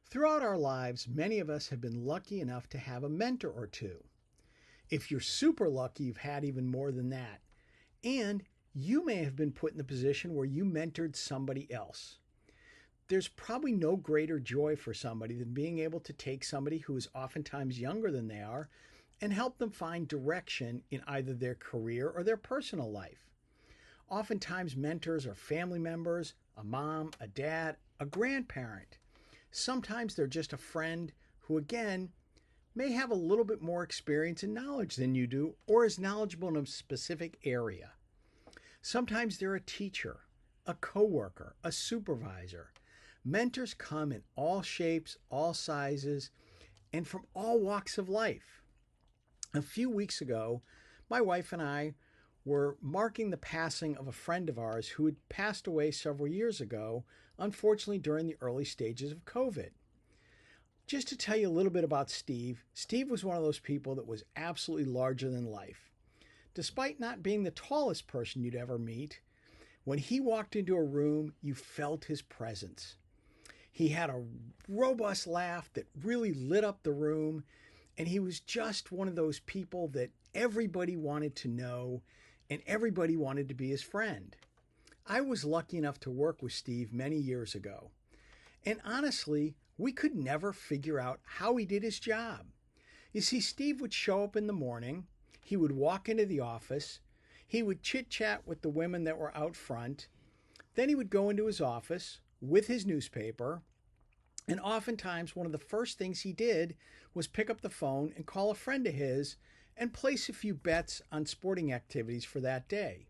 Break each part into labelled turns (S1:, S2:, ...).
S1: Throughout our lives, many of us have been lucky enough to have a mentor or two. If you're super lucky, you've had even more than that. And you may have been put in the position where you mentored somebody else. There's probably no greater joy for somebody than being able to take somebody who is oftentimes younger than they are and help them find direction in either their career or their personal life. Oftentimes, mentors are family members, a mom, a dad, a grandparent. Sometimes they're just a friend who, again, may have a little bit more experience and knowledge than you do or is knowledgeable in a specific area. Sometimes they're a teacher, a coworker, a supervisor. Mentors come in all shapes, all sizes, and from all walks of life. A few weeks ago, my wife and I were marking the passing of a friend of ours who had passed away several years ago, unfortunately during the early stages of COVID. Just to tell you a little bit about Steve, Steve was one of those people that was absolutely larger than life. Despite not being the tallest person you'd ever meet, when he walked into a room, you felt his presence. He had a robust laugh that really lit up the room, and he was just one of those people that everybody wanted to know and everybody wanted to be his friend. I was lucky enough to work with Steve many years ago, and honestly, we could never figure out how he did his job. You see, Steve would show up in the morning, he would walk into the office, he would chit-chat with the women that were out front, then he would go into his office with his newspaper, and oftentimes one of the first things he did was pick up the phone and call a friend of his and place a few bets on sporting activities for that day.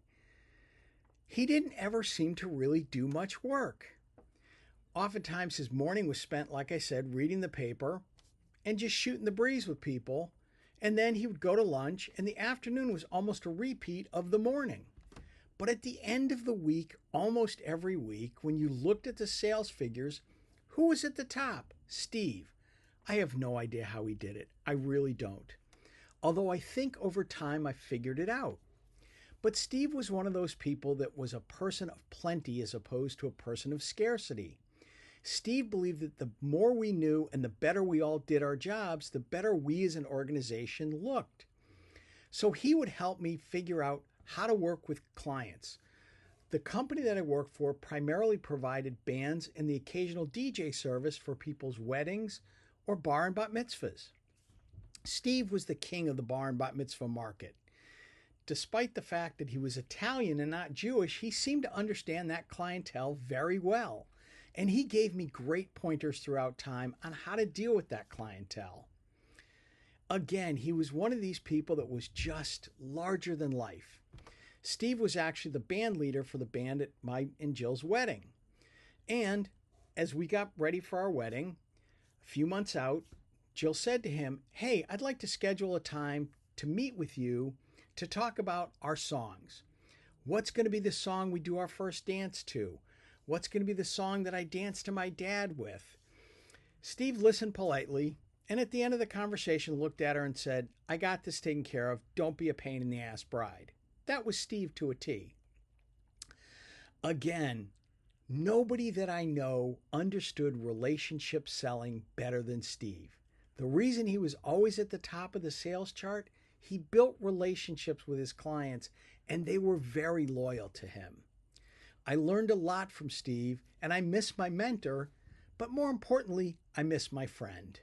S1: He didn't ever seem to really do much work. Oftentimes his morning was spent, like I said, reading the paper and just shooting the breeze with people, and then he would go to lunch, and the afternoon was almost a repeat of the morning. But at the end of the week, almost every week, when you looked at the sales figures, who was at the top? Steve. I have no idea how he did it. I really don't. Although I think over time I figured it out. But Steve was one of those people that was a person of plenty as opposed to a person of scarcity. Steve believed that the more we knew and the better we all did our jobs, the better we as an organization looked. So he would help me figure out how to work with clients. The company that I worked for primarily provided bands and the occasional DJ service for people's weddings or bar and bat mitzvahs. Steve was the king of the bar and bat mitzvah market. Despite the fact that he was Italian and not Jewish, he seemed to understand that clientele very well. And he gave me great pointers throughout time on how to deal with that clientele. Again, he was one of these people that was just larger than life. Steve was actually the band leader for the band at my and Jill's wedding. And as we got ready for our wedding, a few months out, Jill said to him, "Hey, I'd like to schedule a time to meet with you to talk about our songs. What's going to be the song we do our first dance to? What's going to be the song that I dance to my dad with?" Steve listened politely, and at the end of the conversation looked at her and said, "I got this taken care of. Don't be a pain in the ass bride." That was Steve to a T. Again, nobody that I know understood relationship selling better than Steve. The reason he was always at the top of the sales chart, he built relationships with his clients, and they were very loyal to him. I learned a lot from Steve, and I miss my mentor, but more importantly, I miss my friend.